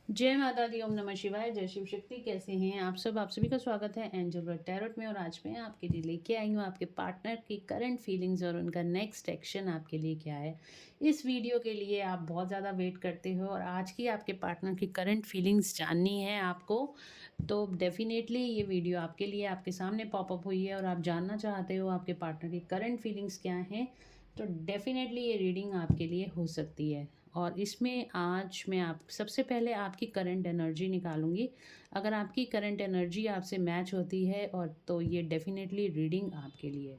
जय माता दी, ओम नमः शिवाय, जय शिव शक्ति। कैसे हैं आप सब? आप सभी का स्वागत है एंजल वर्ड टैरोट में। और आज मैं आपके लिए लेके आई हूँ आपके पार्टनर की करंट फीलिंग्स और उनका नेक्स्ट एक्शन आपके लिए क्या है। इस वीडियो के लिए आप बहुत ज़्यादा वेट करते हो और आज की आपके पार्टनर की करंट फीलिंग्स जाननी है आपको, तो डेफिनेटली ये वीडियो आपके लिए आपके सामने पॉपअप हुई है और आप जानना चाहते हो आपके पार्टनर की करंट फीलिंग्स क्या हैं, तो डेफिनेटली ये रीडिंग आपके लिए हो सकती है। और इसमें आज मैं आप सबसे पहले आपकी करंट एनर्जी निकालूंगी। अगर आपकी करंट एनर्जी आपसे मैच होती है और तो ये डेफिनेटली रीडिंग आपके लिए है।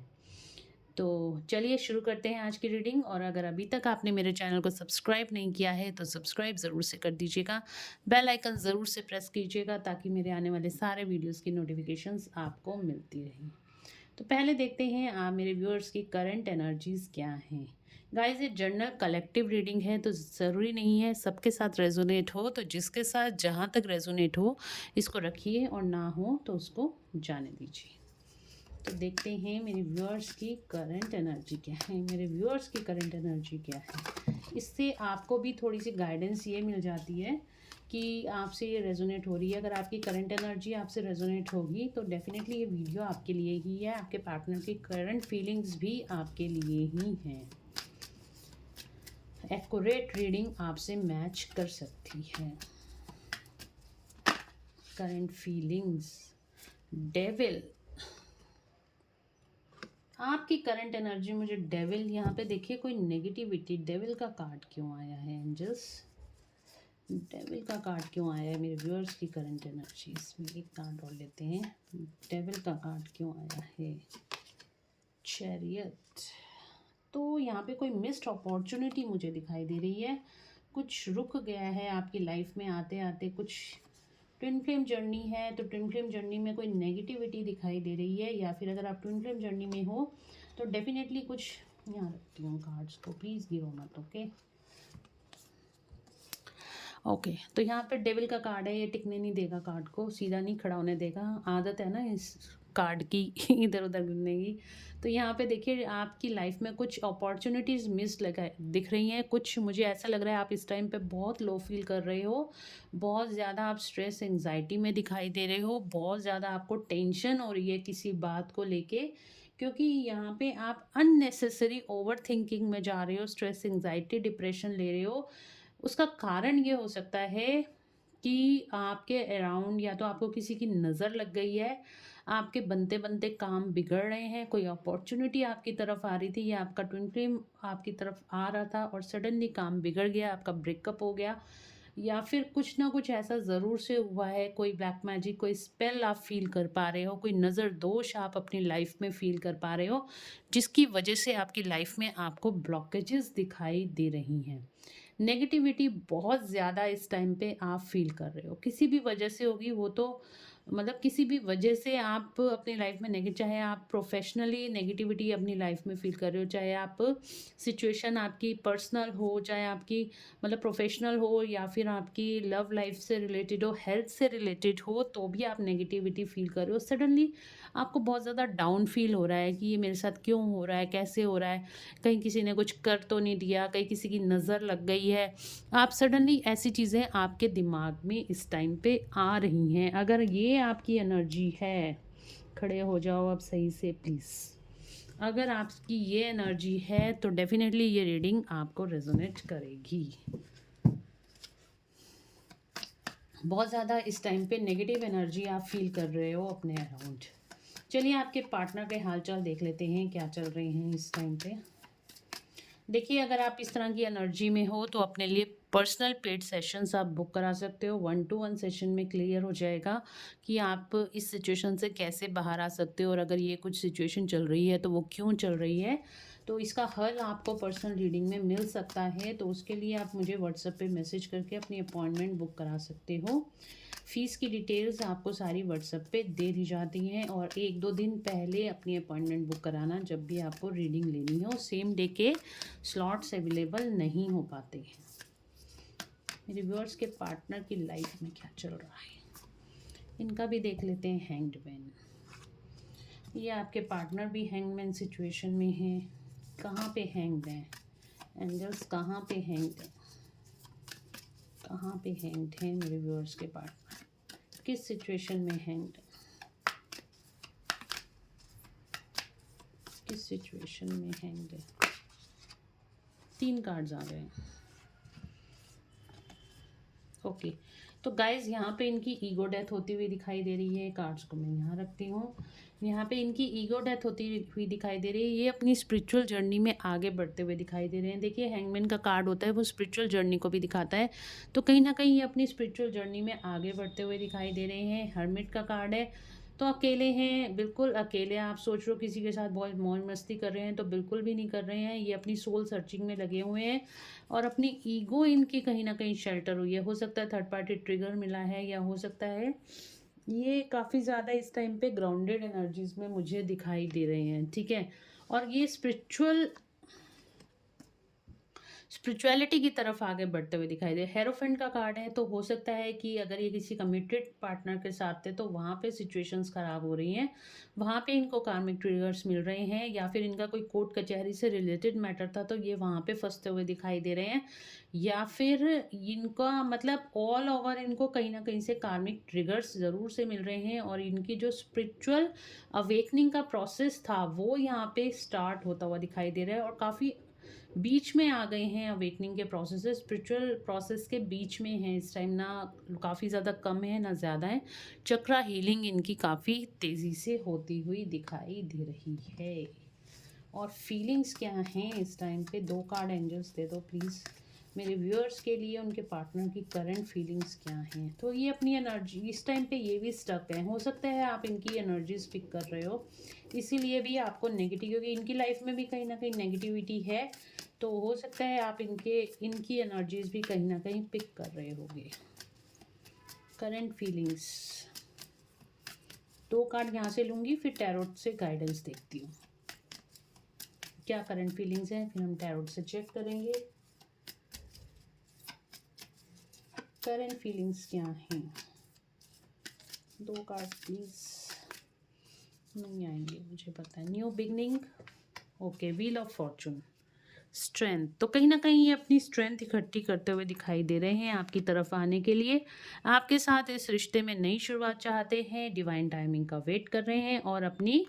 तो चलिए शुरू करते हैं आज की रीडिंग। और अगर अभी तक आपने मेरे चैनल को सब्सक्राइब नहीं किया है तो सब्सक्राइब ज़रूर से कर दीजिएगा, बेल आइकन ज़रूर से प्रेस कीजिएगा ताकि मेरे आने वाले सारे वीडियोस की नोटिफिकेशंस आपको मिलती रहें। तो पहले देखते हैं आप मेरे व्यूअर्स की करंट एनर्जीज क्या हैं। गाइस, ये जनरल कलेक्टिव रीडिंग है तो ज़रूरी नहीं है सबके साथ रेजोनेट हो, तो जिसके साथ जहाँ तक रेजोनेट हो इसको रखिए और ना हो तो उसको जाने दीजिए। तो देखते हैं मेरे व्यूअर्स की करंट एनर्जी क्या है। मेरे व्यूअर्स की करंट एनर्जी क्या है, इससे आपको भी थोड़ी सी गाइडेंस ये मिल जाती है कि आपसे ये रेजोनेट हो रही है। अगर आपकी करंट एनर्जी आपसे रेजोनेट होगी तो डेफिनेटली ये वीडियो आपके लिए ही है। आपके पार्टनर की करंट फीलिंग्स भी आपके लिए ही हैं। एक्यूरेट रीडिंग आपसे मैच कर सकती है। करंट फीलिंग्स, डेविल, आपकी करंट एनर्जी। मुझे डेविल यहाँ पे देखिए, कोई नेगेटिविटी, डेविल का कार्ड क्यों आया है एंजल्स? डेविल का कार्ड क्यों आया है मेरे व्यूअर्स की करंट एनर्जी? इसमें एक कार्ड और लेते हैं। डेविल का कार्ड क्यों आया है? चैरियट। तो यहाँ पे कोई मिस्ड अपॉर्चुनिटी मुझे दिखाई दे रही है। कुछ रुक गया है आपकी लाइफ में आते आते। कुछ ट्विन फ्लेम जर्नी है तो ट्विन फ्लेम जर्नी में कोई नेगेटिविटी दिखाई दे रही है, या फिर अगर आप ट्विन फ्लेम जर्नी में हो तो डेफिनेटली कुछ, यहाँ रखती हूँ कार्ड्स को, प्लीज़ गिरो मत। ओके, तो यहाँ पे डेविल का कार्ड है। ये टिकने नहीं देगा, कार्ड को सीधा नहीं खड़ा होने देगा। आदत है ना इस कार्ड की इधर उधर गिरने की। तो यहाँ पे देखिए आपकी लाइफ में कुछ अपॉर्चुनिटीज़ मिस लगा दिख रही हैं। कुछ मुझे ऐसा लग रहा है आप इस टाइम पे बहुत लो फील कर रहे हो, बहुत ज़्यादा आप स्ट्रेस एंजाइटी में दिखाई दे रहे हो, बहुत ज़्यादा आपको टेंशन हो रही है किसी बात को लेके, क्योंकि यहाँ पे आप अननेसेसरी ओवर थिंकिंग में जा रहे हो, स्ट्रेस एंजाइटी डिप्रेशन ले रहे हो। उसका कारण ये हो सकता है कि आपके अराउंड या तो आपको किसी की नज़र लग गई है, आपके बनते बनते काम बिगड़ रहे हैं, कोई अपॉर्चुनिटी आपकी तरफ आ रही थी या आपका ट्विन फ्लेम आपकी तरफ आ रहा था और सडनली काम बिगड़ गया, आपका ब्रेकअप हो गया, या फिर कुछ ना कुछ ऐसा ज़रूर से हुआ है। कोई ब्लैक मैजिक, कोई स्पेल आप फील कर पा रहे हो, कोई नज़र दोष आप अपनी लाइफ में फील कर पा रहे हो, जिसकी वजह से आपकी लाइफ में आपको ब्लॉकेजेस दिखाई दे रही हैं। नेगेटिविटी बहुत ज़्यादा इस टाइम पे आप फील कर रहे हो, किसी भी वजह से होगी वो तो, मतलब किसी भी वजह से आप अपनी लाइफ में नेगेटिव, चाहे आप प्रोफेशनली नेगेटिविटी अपनी लाइफ में फील कर रहे हो, चाहे आप सिचुएशन आपकी पर्सनल हो, चाहे आपकी मतलब प्रोफेशनल हो, या फिर आपकी लव लाइफ से रिलेटेड हो, हेल्थ से रिलेटेड हो, तो भी आप नेगेटिविटी फील कर रहे हो। सडनली आपको बहुत ज़्यादा डाउन फील हो रहा है कि ये मेरे साथ क्यों हो रहा है, कैसे हो रहा है, कहीं किसी ने कुछ कर तो नहीं दिया, कहीं किसी की नज़र लग गई है। आप सडनली ऐसी चीज़ें आपके दिमाग में इस टाइम पे आ रही हैं। अगर ये आपकी एनर्जी है, खड़े हो जाओ अब सही से प्लीज़। अगर आपकी ये एनर्जी है तो डेफिनेटली ये रीडिंग आपको रेजोनेट करेगी। बहुत ज़्यादा इस टाइम पे नेगेटिव एनर्जी आप फील कर रहे हो अपने अराउंड। चलिए आपके पार्टनर के हालचाल देख लेते हैं क्या चल रहे हैं इस टाइम पे। देखिए, अगर आप इस तरह की एनर्जी में हो तो अपने लिए पर्सनल पेड सेशंस आप बुक करा सकते हो। 1-to-1 सेशन में क्लियर हो जाएगा कि आप इस सिचुएशन से कैसे बाहर आ सकते हो, और अगर ये कुछ सिचुएशन चल रही है तो वो क्यों चल रही है, तो इसका हल आपको पर्सनल रीडिंग में मिल सकता है। तो उसके लिए आप मुझे व्हाट्सएप पे मैसेज करके अपनी अपॉइंटमेंट बुक करा सकते हो। फ़ीस की डिटेल्स आपको सारी व्हाट्सएप पे दे दी जाती हैं, और 1-2 दिन पहले अपनी अपॉइंटमेंट बुक कराना जब भी आपको रीडिंग लेनी हो। सेम डे के स्लॉट्स अवेलेबल नहीं हो पाते हैं। मेरे व्यूअर्स के पार्टनर की लाइफ में क्या चल रहा है, इनका भी देख लेते हैं। हैंग्ड मैन, ये आपके पार्टनर भी हैंगमैन सिचुएशन में है। कहाँ पे हैंग्ड है एंजल्स, कहाँ पे हैंग्ड है? कहाँ पे हैंग्ड है मेरे व्यूअर्स के पार्टनर, किस सिचुएशन में हैंग्ड, किस सिचुएशन में हैंग्ड है। 3 कार्ड्स आ गए। ओके, तो गाइज यहाँ पे इनकी ईगो डेथ होती हुई दिखाई दे रही है। कार्ड्स को मैं यहाँ रखती हूँ। यहाँ पे इनकी ईगो डेथ होती हुई दिखाई दे रही है। ये अपनी स्पिरिचुअल जर्नी में आगे बढ़ते हुए दिखाई दे रहे हैं। देखिए, हैंगमैन का कार्ड होता है, वो स्पिरिचुअल जर्नी को भी दिखाता है। तो कहीं ना कहीं ये अपनी स्पिरिचुअल जर्नी में आगे बढ़ते हुए दिखाई दे रहे हैं। हर्मिट का कार्ड है, तो अकेले हैं, बिल्कुल अकेले। आप सोच रहे हो किसी के साथ बहुत मौज मस्ती कर रहे हैं, तो बिल्कुल भी नहीं कर रहे हैं। ये अपनी सोल सर्चिंग में लगे हुए हैं और अपनी ईगो इनकी कहीं ना कहीं शेल्टर हुई है। हो सकता है थर्ड पार्टी ट्रिगर मिला है, या हो सकता है ये काफ़ी ज़्यादा इस टाइम पे ग्राउंडेड एनर्जीज में मुझे दिखाई दे रहे हैं। ठीक है, और ये स्पिरिचुअलिटी की तरफ आगे बढ़ते हुए दिखाई दे। हेरोफेंट का कार्ड है, तो हो सकता है कि अगर ये किसी कमिटेड पार्टनर के साथ थे तो वहाँ पे सिचुएशंस खराब हो रही हैं, वहाँ पे इनको कार्मिक ट्रिगर्स मिल रहे हैं, या फिर इनका कोई कोर्ट कचहरी से रिलेटेड मैटर था तो ये वहाँ पे फंसते हुए दिखाई दे रहे हैं, या फिर इनका मतलब ऑल ओवर इनको कहीं ना कहीं से कार्मिक ट्रिगर्स ज़रूर से मिल रहे हैं, और इनकी जो स्पिरिचुअल अवेकनिंग का प्रोसेस था वो यहाँ पे स्टार्ट होता हुआ दिखाई दे रहा है, और काफ़ी बीच में आ गए हैं अवेकनिंग के प्रोसेस, स्पिरिचुअल प्रोसेस के बीच में हैं इस टाइम। ना काफ़ी ज़्यादा कम है ना ज़्यादा है। चक्रा हीलिंग इनकी काफ़ी तेज़ी से होती हुई दिखाई दे रही है। और फीलिंग्स क्या हैं इस टाइम पे? 2 कार्ड एंजल्स दे दो प्लीज़ मेरे व्यूअर्स के लिए। उनके पार्टनर की करंट फीलिंग्स क्या हैं? तो ये अपनी एनर्जी इस टाइम पे ये भी स्टक है। हो सकता है आप इनकी एनर्जीज पिक कर रहे हो, इसीलिए भी आपको नेगेटिव, क्योंकि इनकी लाइफ में भी कहीं ना कहीं नेगेटिविटी है, तो हो सकता है आप इनकी एनर्जीज भी कहीं ना कहीं पिक कर रहे होगे। करंट फीलिंग्स 2 कार्ड यहाँ से लूँगी, फिर टैरोट से गाइडेंस देखती हूँ क्या करंट फीलिंग्स हैं, फिर हम टैरोट से चेक करेंगे करंट फीलिंग्स क्या हैं। 2 कार्ड प्लीज़। नहीं आएंगे मुझे पता है। New beginning, okay, wheel of Fortune, strength. तो कहीं ना कहीं ये अपनी स्ट्रेंथ इकट्ठी करते हुए दिखाई दे रहे हैं आपकी तरफ आने के लिए। आपके साथ इस रिश्ते में नई शुरुआत चाहते हैं, डिवाइन टाइमिंग का वेट कर रहे हैं, और अपनी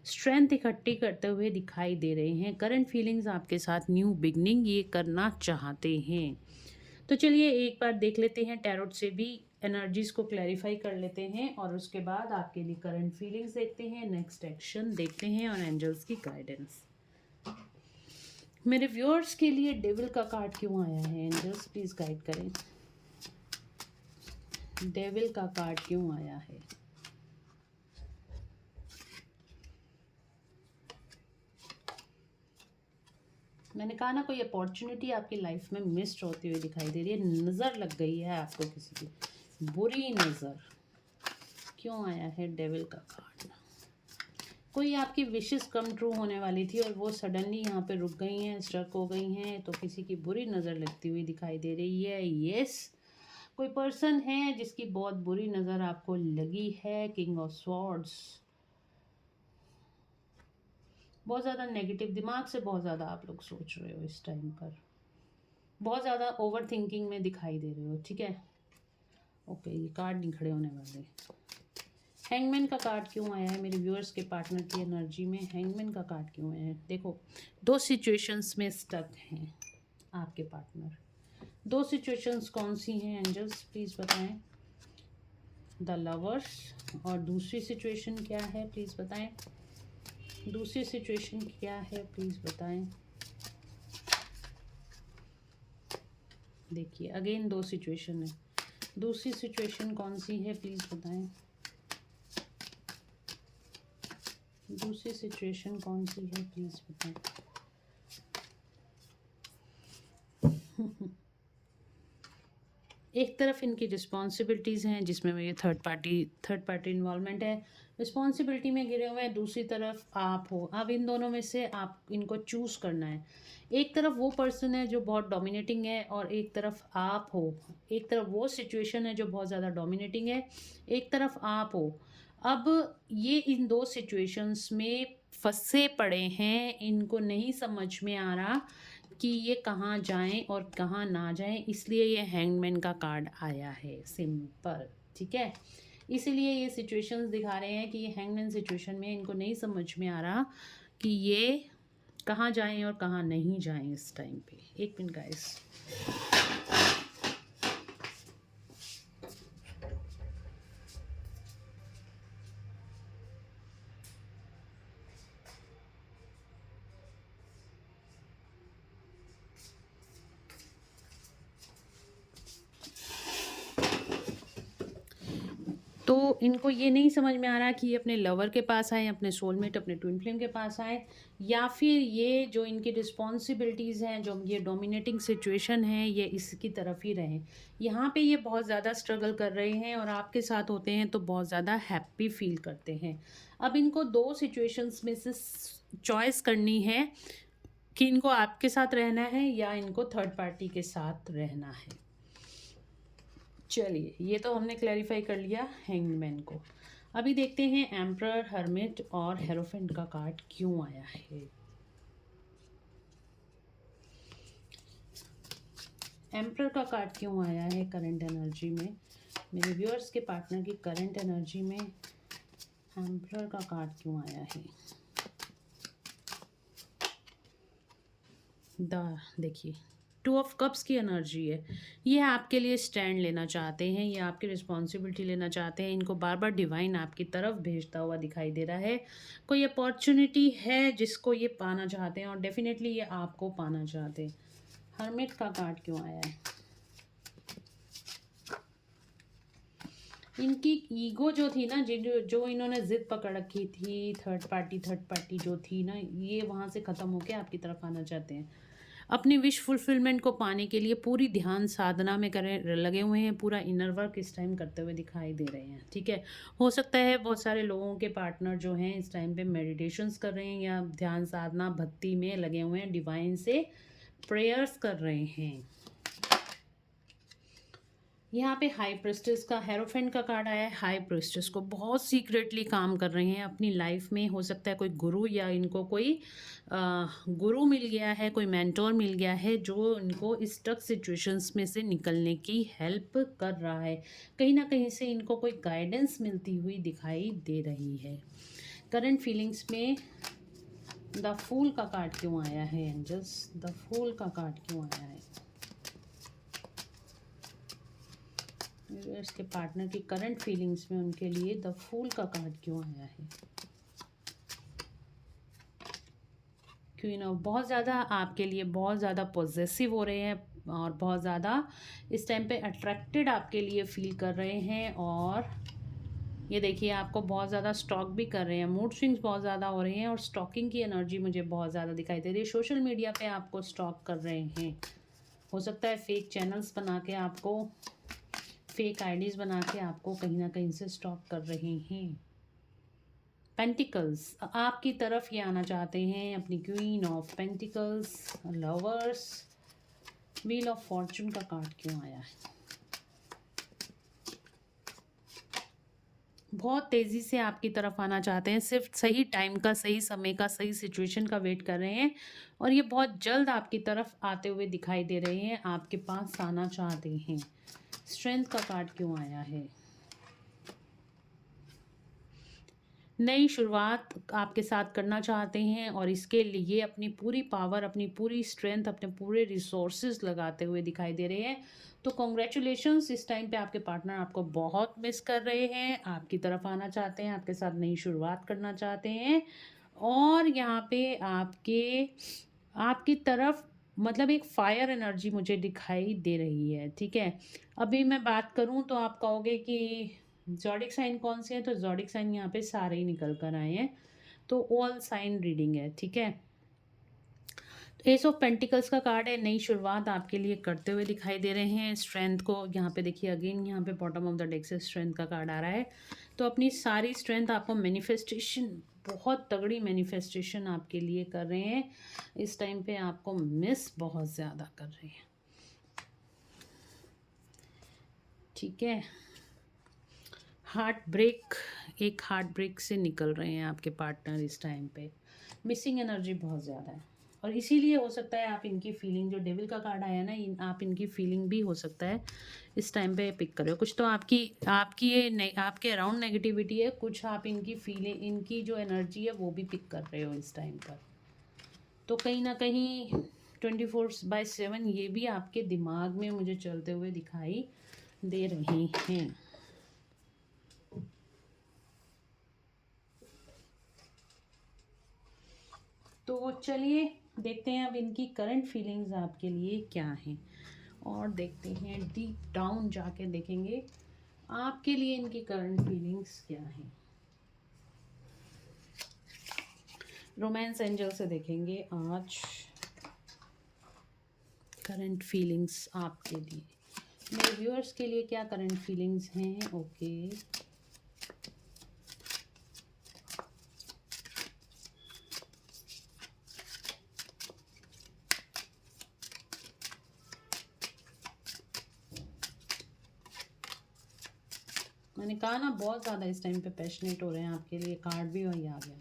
स्ट्रेंथ इकट्ठी करते हुए दिखाई दे रहे हैं। करंट फीलिंग्स आपके साथ न्यू बिगनिंग ये करना चाहते हैं। तो चलिए एक बार देख लेते हैं, टैरोट से भी एनर्जीज को क्लैरिफाई कर लेते हैं, और उसके बाद आपके लिए करंट फीलिंग्स देखते हैं, नेक्स्ट एक्शन देखते हैं, और एंजल्स की गाइडेंस। मेरे व्यूअर्स के लिए डेविल का कार्ड क्यों आया है? एंजल्स प्लीज गाइड करें। डेविल का कार्ड क्यों आया है? मैंने कहा ना, कोई अपॉर्चुनिटी आपकी लाइफ में मिस्ड होती हुई दिखाई दे रही है, नज़र लग गई है आपको किसी की बुरी नज़र। क्यों आया है डेविल का कार्ड? कोई आपकी विशेस कम ट्रू होने वाली थी और वो सडनली यहाँ पे रुक गई हैं, स्ट्रक हो गई हैं, तो किसी की बुरी नज़र लगती हुई दिखाई दे रही है। यस, कोई पर्सन है जिसकी बहुत बुरी नज़र आपको लगी है। किंग ऑफ स्वॉर्ड्स, बहुत ज़्यादा नेगेटिव, दिमाग से बहुत ज़्यादा आप लोग सोच रहे हो इस टाइम पर, बहुत ज़्यादा ओवर थिंकिंग में दिखाई दे रहे हो। ठीक है, ओके, ये कार्ड नहीं खड़े होने वाले। हैंगमैन का कार्ड क्यों आया है मेरे व्यूअर्स के पार्टनर की एनर्जी में? हैंगमैन का कार्ड क्यों आया है? देखो, 2 सिचुएशंस में स्टक हैं आपके पार्टनर। 2 सिचुएशंस कौन सी हैं एंजल्स प्लीज़ बताएं। द लवर्स, और दूसरी सिचुएशन क्या है प्लीज़ बताएं। दूसरी सिचुएशन क्या है प्लीज़ बताएं। देखिए, अगेन 2 सिचुएशन है। दूसरी सिचुएशन कौन सी है प्लीज़ बताएं। दूसरी सिचुएशन कौन सी है प्लीज़ बताएं। एक तरफ इनकी रिस्पॉन्सिबिलिटीज़ हैं जिसमें ये थर्ड पार्टी इन्वॉल्वमेंट है, रिस्पॉन्सिबिलिटी में गिरे हुए हैं। दूसरी तरफ आप हो। अब इन दोनों में से आप इनको चूज़ करना है। एक तरफ वो पर्सन है जो बहुत डोमिनेटिंग है, और एक तरफ आप हो। एक तरफ वो सिचुएशन है जो बहुत ज़्यादा डोमिनेटिंग है, एक तरफ आप हो। अब ये इन 2 सिचुएशंस में फंसे पड़े हैं, इनको नहीं समझ में आ रहा कि ये कहाँ जाएं और कहाँ ना जाएं, इसलिए ये हैंगमैन का कार्ड आया है, सिंपल। ठीक है, इसीलिए ये सिचुएशंस दिखा रहे हैं कि ये हैंगमैन सिचुएशन में इनको नहीं समझ में आ रहा कि ये कहाँ जाएं और कहाँ नहीं जाएं इस टाइम पे। एक मिनट गाइस। तो इनको ये नहीं समझ में आ रहा कि ये अपने लवर के पास आए, अपने सोलमेट, अपने ट्विन फ्लेम के पास आए, या फिर ये जो इनकी रिस्पॉन्सिबिलिटीज़ हैं, जो ये डोमिनेटिंग सिचुएशन है, ये इसकी तरफ ही रहें। यहाँ पे ये बहुत ज़्यादा स्ट्रगल कर रहे हैं और आपके साथ होते हैं तो बहुत ज़्यादा हैप्पी फील करते हैं। अब इनको दो सिचुएशंस में से चॉइस करनी है कि इनको आपके साथ रहना है या इनको थर्ड पार्टी के साथ रहना है। चलिए, ये तो हमने क्लैरिफाई कर लिया हैंगमैन को। अभी देखते हैं एम्परर, हर्मिट और हेरोफेंट का कार्ड क्यों आया है। एम्परर का कार्ड क्यों आया है करंट एनर्जी में, मेरे व्यूअर्स के पार्टनर की करंट एनर्जी में एम्परर का कार्ड क्यों आया है। देखिए, 2 ऑफ कप्स की एनर्जी है। ये आपके लिए स्टैंड लेना चाहते हैं, ये आपकी रिस्पॉन्सिबिलिटी लेना चाहते हैं। इनको बार बार डिवाइन आपकी तरफ भेजता हुआ दिखाई दे रहा है। कोई अपॉर्चुनिटी है जिसको ये पाना चाहते हैं और डेफिनेटली ये आपको पाना चाहते हैं। हर्मिट का कार्ड क्यों आया है। इनकी ईगो जो थी ना, जो इन्होंने जिद पकड़ रखी थी, थर्ड पार्टी जो थी ना, ये वहाँ से ख़त्म होके आपकी तरफ आना चाहते हैं। अपनी विश फुलफिलमेंट को पाने के लिए पूरी ध्यान साधना में करें लगे हुए हैं, पूरा इनर वर्क इस टाइम करते हुए दिखाई दे रहे हैं। ठीक है, हो सकता है बहुत सारे लोगों के पार्टनर जो हैं इस टाइम पे मेडिटेशंस कर रहे हैं या ध्यान साधना भक्ति में लगे हुए हैं, डिवाइन से प्रेयर्स कर रहे हैं। यहाँ पे हाई प्रेस्टिस का, हेरोफेंट का कार्ड आया है। हाई प्रेस्टिस को बहुत सीक्रेटली काम कर रहे हैं अपनी लाइफ में। हो सकता है कोई गुरु या इनको कोई गुरु मिल गया है, कोई मेंटोर मिल गया है जो इनको इस टफ सिचुएशंस में से निकलने की हेल्प कर रहा है। कहीं ना कहीं से इनको कोई गाइडेंस मिलती हुई दिखाई दे रही है। करंट फीलिंग्स में द फूल का कार्ड क्यों आया है एंजल्स, द फूल का कार्ड क्यों आया है। इसके पार्टनर की करंट फीलिंग्स में उनके लिए द फूल का कार्ड क्यों आया है। क्वीन ऑफ, बहुत ज़्यादा आपके लिए बहुत ज़्यादा पॉजेसिव हो रहे हैं और बहुत ज़्यादा इस टाइम पे अट्रैक्टेड आपके लिए फील कर रहे हैं। और ये देखिए, आपको बहुत ज़्यादा स्टॉक भी कर रहे हैं। मूड स्विंग्स बहुत ज़्यादा हो रहे हैं और स्टॉकिंग की एनर्जी मुझे बहुत ज़्यादा दिखाई दे रही है। सोशल मीडिया पे आपको स्टॉक कर रहे हैं। हो सकता है फेक चैनल्स बना के आपको, फेक आईडीज़ बना के आपको कहीं ना कहीं से स्टॉक कर रहे हैं। पेंटिकल्स आपकी तरफ ये आना चाहते हैं, अपनी queen of pentacles, lovers. Wheel of Fortune का कार्ड क्यों आया है। बहुत तेज़ी से आपकी तरफ आना चाहते हैं, सिर्फ सही टाइम का, सही समय का, सही सिचुएशन का वेट कर रहे हैं और ये बहुत जल्द आपकी तरफ आते हुए दिखाई दे रहे हैं, आपके पास आना चाहते हैं। स्ट्रेंथ का कार्ड क्यों आया है। नई शुरुआत आपके साथ करना चाहते हैं और इसके लिए अपनी पूरी पावर, अपनी पूरी स्ट्रेंथ, अपने पूरे रिसोर्सेज लगाते हुए दिखाई दे रहे हैं। तो कॉन्ग्रेचुलेशंस, इस टाइम पे आपके पार्टनर आपको बहुत मिस कर रहे हैं, आपकी तरफ आना चाहते हैं, आपके साथ नई शुरुआत करना चाहते हैं। और यहाँ पे आपकी तरफ मतलब एक फायर एनर्जी मुझे दिखाई दे रही है। ठीक है, अभी मैं बात करूँ तो आप कहोगे कि ज़ोडिक साइन कौन से हैं, तो ज़ोडिक साइन यहाँ पे सारे ही निकल कर आए हैं, तो ऑल साइन रीडिंग है। ठीक है, एस ऑफ पेंटिकल्स का कार्ड है, नई शुरुआत आपके लिए करते हुए दिखाई दे रहे हैं। स्ट्रेंथ को यहाँ पे देखिए, अगेन यहाँ पे बॉटम ऑफ द डेक से स्ट्रेंथ का कार्ड आ रहा है। तो अपनी सारी स्ट्रेंथ आपको मैनिफेस्टेशन, बहुत तगड़ी मैनिफेस्टेशन आपके लिए कर रहे हैं। इस टाइम पे आपको मिस बहुत ज़्यादा कर रहे हैं। ठीक है, हार्ट ब्रेक, एक हार्ट ब्रेक से निकल रहे हैं आपके पार्टनर इस टाइम पे। मिसिंग एनर्जी बहुत ज़्यादा है और इसीलिए हो सकता है आप इनकी फीलिंग, जो डेविल का कार्ड आया ना, आप इनकी फीलिंग भी हो सकता है इस टाइम पे पिक कर रहे हो। कुछ तो आपकी आपकी ये आपके अराउंड नेगेटिविटी है, कुछ आप इनकी फीलिंग, इनकी जो एनर्जी है वो भी पिक कर रहे हो इस टाइम पर। तो कहीं ना कहीं 24/7 ये भी आपके दिमाग में मुझे चलते हुए दिखाई दे रहे हैं। तो चलिए देखते हैं अब इनकी करंट फीलिंग्स आपके लिए क्या हैं, और देखते हैं डीप डाउन जाके देखेंगे आपके लिए इनकी करंट फीलिंग्स क्या हैं। रोमांस एंजल से देखेंगे आज करंट फीलिंग्स आपके लिए, मेरे व्यूअर्स के लिए क्या करंट फीलिंग्स हैं। ओके, मैंने कहा ना बहुत ज़्यादा इस टाइम पे पैशनेट हो रहे हैं आपके लिए, कार्ड भी वही आ गया।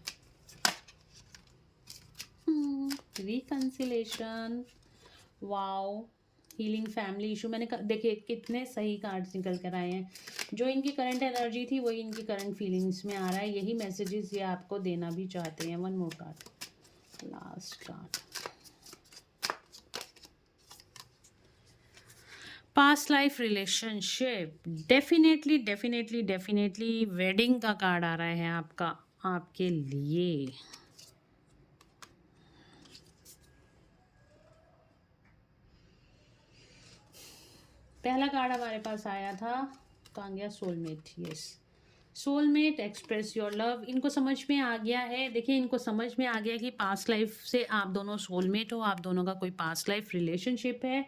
Reconciliation, wow, healing, family issue. मैंने देखिए कितने सही कार्ड्स निकल कर आए हैं। जो इनकी करंट एनर्जी थी वही इनकी करंट फीलिंग्स में आ रहा है, यही मैसेजेस ये आपको देना भी चाहते हैं। One more card, last card, past life relationship. Definitely definitely definitely wedding का कार्ड आ रहा है आपका, आपके लिए। पहला कार्ड हमारे पास आया था, कहाँ गया, soulmate. Yes, soulmate, express your love. इनको समझ में आ गया है, देखिए इनको समझ में आ गया कि पास्ट लाइफ से आप दोनों सोलमेट हो, आप दोनों का कोई पास्ट लाइफ रिलेशनशिप है,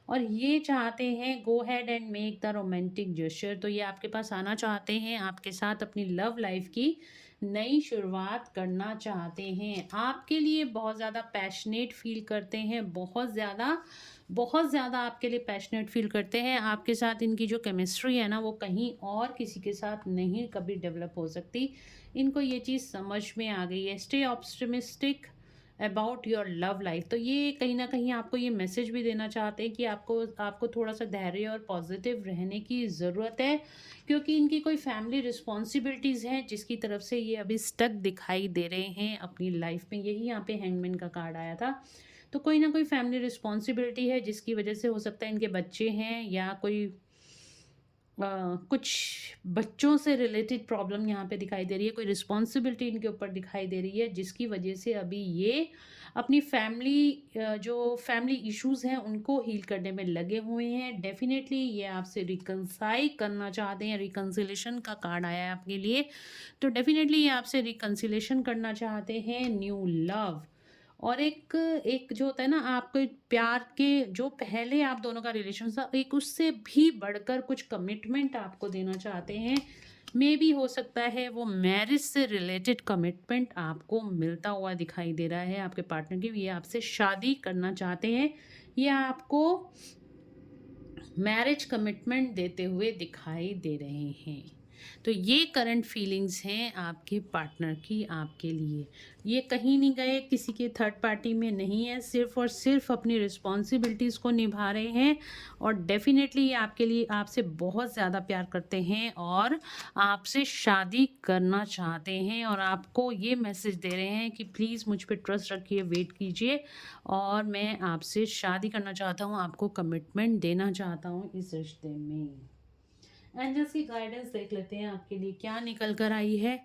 और ये चाहते हैं go ahead and make the romantic gesture. तो ये आपके पास आना चाहते हैं, आपके साथ अपनी लव लाइफ की नई शुरुआत करना चाहते हैं। आपके लिए बहुत ज़्यादा पैशनेट फील करते हैं, बहुत ज़्यादा आपके लिए पैशनेट फील करते हैं। आपके साथ इनकी जो केमिस्ट्री है ना, वो कहीं और किसी के साथ नहीं कभी डेवलप हो सकती। इनको ये चीज़ समझ में आ गई है। Stay optimistic about your love life. तो ये कहीं ना कहीं आपको ये मैसेज भी देना चाहते हैं कि आपको थोड़ा सा धैर्य और पॉजिटिव रहने की ज़रूरत है, क्योंकि इनकी कोई फैमिली रिस्पॉन्सिबिलिटीज़ हैं जिसकी तरफ से ये अभी स्टक दिखाई दे रहे हैं अपनी लाइफ में। यही यहाँ पे हैंगमैन का कार्ड आया था। तो कोई ना कोई फैमिली रिस्पॉन्सिबिलिटी है जिसकी वजह से, हो सकता है इनके बच्चे हैं या कोई कुछ बच्चों से रिलेटेड प्रॉब्लम यहाँ पे दिखाई दे रही है, कोई रिस्पॉन्सिबिलिटी इनके ऊपर दिखाई दे रही है, जिसकी वजह से अभी ये अपनी फैमिली, जो फैमिली इश्यूज़ हैं उनको हील करने में लगे हुए हैं। डेफिनेटली ये आपसे रिकंसाइल करना चाहते हैं, रिकंसिलेशन का कार्ड आया है आपके लिए। तो डेफिनेटली ये आपसे रिकंसिलेशन करना चाहते हैं, न्यू लव। और एक एक जो होता है ना, आपके प्यार के जो पहले आप दोनों का रिलेशन था, एक उससे भी बढ़कर कुछ कमिटमेंट आपको देना चाहते हैं। मे भी हो सकता है वो मैरिज से रिलेटेड कमिटमेंट आपको मिलता हुआ दिखाई दे रहा है आपके पार्टनर की। ये आपसे शादी करना चाहते हैं, ये आपको मैरिज कमिटमेंट देते हुए दिखाई दे रहे हैं। तो ये करंट फीलिंग्स हैं आपके पार्टनर की आपके लिए। ये कहीं नहीं गए, किसी के थर्ड पार्टी में नहीं है, सिर्फ और सिर्फ अपनी रिस्पॉन्सिबिलिटीज़ को निभा रहे हैं। और डेफिनेटली ये आपके लिए, आपसे बहुत ज़्यादा प्यार करते हैं और आपसे शादी करना चाहते हैं, और आपको ये मैसेज दे रहे हैं कि प्लीज़ मुझ पर ट्रस्ट रखिए, वेट कीजिए, और मैं आपसे शादी करना चाहता हूँ, आपको कमिटमेंट देना चाहता हूँ इस रिश्ते में। एंजल्स की गाइडेंस देख लेते हैं आपके लिए क्या निकल कर आई है।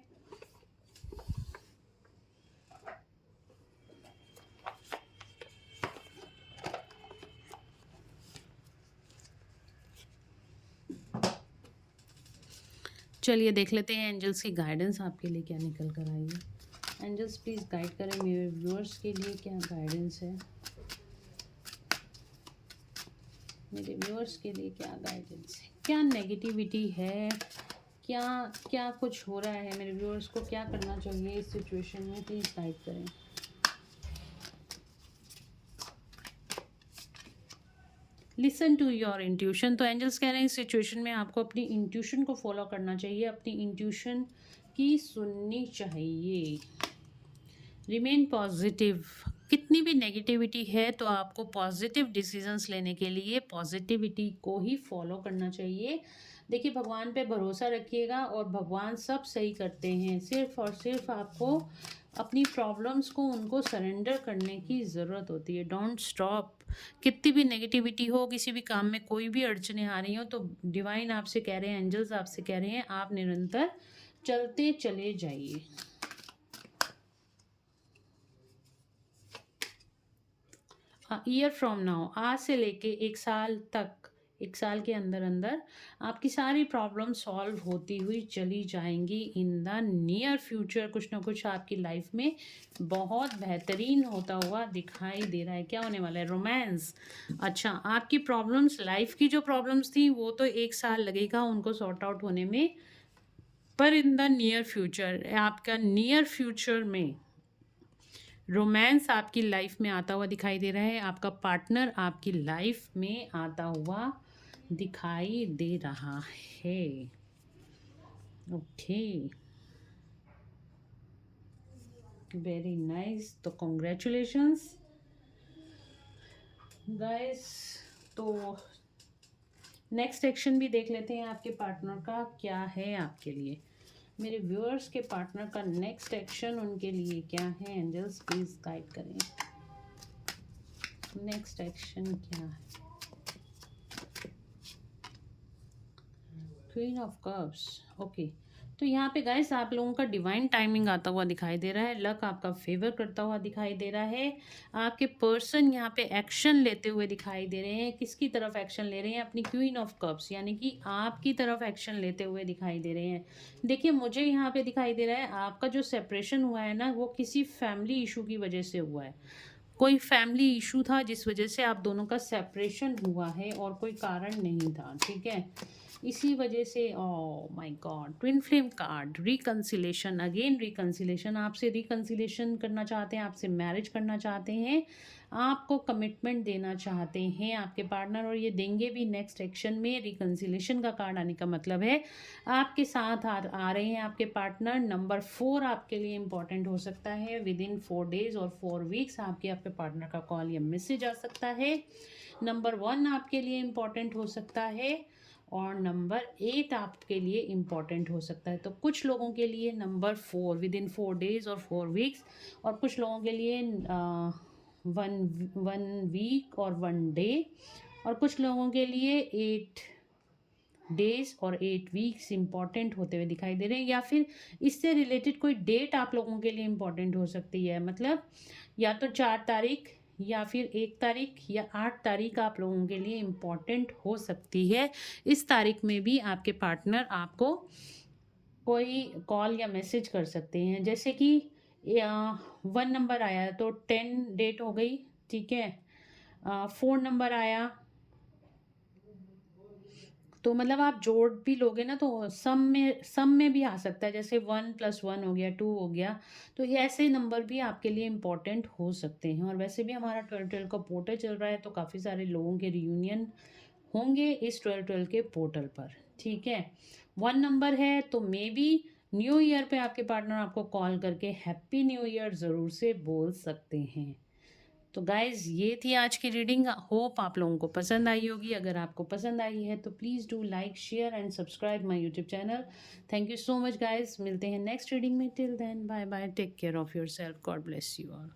चलिए देख लेते हैं एंजल्स की गाइडेंस आपके लिए क्या निकल कर आई है। एंजल्स प्लीज़ गाइड करें मेरे व्यूअर्स के लिए, क्या गाइडेंस है मेरे व्यूअर्स के लिए, क्या गाइडेंस है, क्या नेगेटिविटी है, क्या क्या कुछ हो रहा है, मेरे व्यूअर्स को क्या करना चाहिए इस सिचुएशन में, प्लीज़ गाइड करें। Listen to your intuition. तो एंजल्स कह रहे हैं इस सिचुएशन में आपको अपनी इंट्यूशन को फॉलो करना चाहिए, अपनी इंट्यूशन की सुननी चाहिए। रिमेन पॉजिटिव, कितनी भी नेगेटिविटी है तो आपको पॉजिटिव डिसीजंस लेने के लिए पॉजिटिविटी को ही फॉलो करना चाहिए। देखिए, भगवान पे भरोसा रखिएगा और भगवान सब सही करते हैं। सिर्फ और सिर्फ आपको अपनी प्रॉब्लम्स को उनको सरेंडर करने की ज़रूरत होती है। Don't stop. कितनी भी नेगेटिविटी हो, किसी भी काम में कोई भी अड़चने आ रही हो, तो डिवाइन आपसे कह रहे हैं, एंजल्स आपसे कह रहे हैं, आप निरंतर चलते चले जाइए। ईयर फ्रॉम नाउ, आज से लेके 1 साल तक, 1 साल के अंदर अंदर आपकी सारी प्रॉब्लम सॉल्व होती हुई चली जाएंगी। इन द नियर फ्यूचर कुछ ना कुछ आपकी लाइफ में बहुत बेहतरीन होता हुआ दिखाई दे रहा है। क्या होने वाला है? रोमांस। अच्छा, आपकी प्रॉब्लम्स, लाइफ की जो प्रॉब्लम्स थी वो तो 1 साल लगेगा उनको सॉर्ट आउट होने में, पर इन द नियर फ्यूचर, आपका नियर फ्यूचर में रोमांस आपकी लाइफ में आता हुआ दिखाई दे रहा है। आपका पार्टनर आपकी लाइफ में आता हुआ दिखाई दे रहा है। Okay, very nice. तो कॉन्ग्रेचुलेशंस गाइस। तो नेक्स्ट एक्शन भी देख लेते हैं आपके पार्टनर का क्या है आपके लिए। मेरे व्यूअर्स के पार्टनर का नेक्स्ट एक्शन उनके लिए क्या है? एंजल्स प्लीज गाइड करें। नेक्स्ट एक्शन क्या है? Queen of cups. ओके, तो यहाँ पे गाइस आप लोगों का डिवाइन टाइमिंग आता हुआ दिखाई दे रहा है। लक आपका फेवर करता हुआ दिखाई दे रहा है। आपके पर्सन यहाँ पे एक्शन लेते हुए दिखाई दे रहे हैं। किसकी तरफ एक्शन ले रहे हैं? अपनी क्वीन ऑफ कप्स, यानी कि आपकी तरफ एक्शन लेते हुए दिखाई दे रहे हैं। देखिए, मुझे यहाँ पे दिखाई दे रहा है आपका जो सेपरेशन हुआ है ना, वो किसी फैमिली इशू की वजह से हुआ है। कोई फैमिली इशू था जिस वजह से आप दोनों का सेपरेशन हुआ है और कोई कारण नहीं था, ठीक है। इसी वजह से, oh my God, twin flame card, reconciliation, again reconciliation. आपसे रिकंसिलेशन करना चाहते हैं, आपसे मैरिज करना चाहते हैं, आपको कमिटमेंट देना चाहते हैं आपके पार्टनर, और ये देंगे भी नेक्स्ट एक्शन में। रिकंसिलेशन का कार्ड आने का मतलब है आपके साथ आ रहे हैं आपके पार्टनर। नंबर 4 आपके लिए इंपॉर्टेंट हो सकता है। विद इन 4 डेज और 4 वीक्स आपके पार्टनर का कॉल या मैसेज आ सकता है। नंबर 1 आपके लिए इम्पॉर्टेंट हो सकता है और नंबर 8 आपके लिए इम्पॉर्टेंट हो सकता है। तो कुछ लोगों के लिए नंबर 4 विद इन 4 डेज और 4 वीक्स, और कुछ लोगों के लिए 1 वीक और 1 डे, और कुछ लोगों के लिए 8 डेज और 8 वीक्स इंपॉर्टेंट होते हुए दिखाई दे रहे हैं। या फिर इससे रिलेटेड कोई डेट आप लोगों के लिए इम्पॉर्टेंट हो सकती है। मतलब या तो 4 तारीख या फिर 1 तारीख या 8 तारीख आप लोगों के लिए इम्पॉर्टेंट हो सकती है। इस तारीख में भी आपके पार्टनर आपको कोई कॉल या मैसेज कर सकते हैं। जैसे कि 1 नंबर आया तो 10 डेट हो गई, ठीक है। 4 नंबर आया तो मतलब आप जोड़ भी लोगे ना तो सम में भी आ सकता है। जैसे 1 + 1 हो गया, 2 हो गया, तो ये ऐसे नंबर भी आपके लिए इम्पोर्टेंट हो सकते हैं। और वैसे भी हमारा 12-12 का पोर्टल चल रहा है, तो काफ़ी सारे लोगों के रियूनियन होंगे इस 12-12 के पोर्टल पर, ठीक है। 1 नंबर है तो मे बी न्यू ईयर पे आपके पार्टनर आपको कॉल करके हैप्पी न्यू ईयर ज़रूर से बोल सकते हैं। तो गाइज़, ये थी आज की रीडिंग। होप आप लोगों को पसंद आई होगी। अगर आपको पसंद आई है तो please do like, share and subscribe my YouTube channel. Thank you so much guys. मिलते हैं नेक्स्ट रीडिंग में। Till then, bye bye, take care of yourself, God bless you all.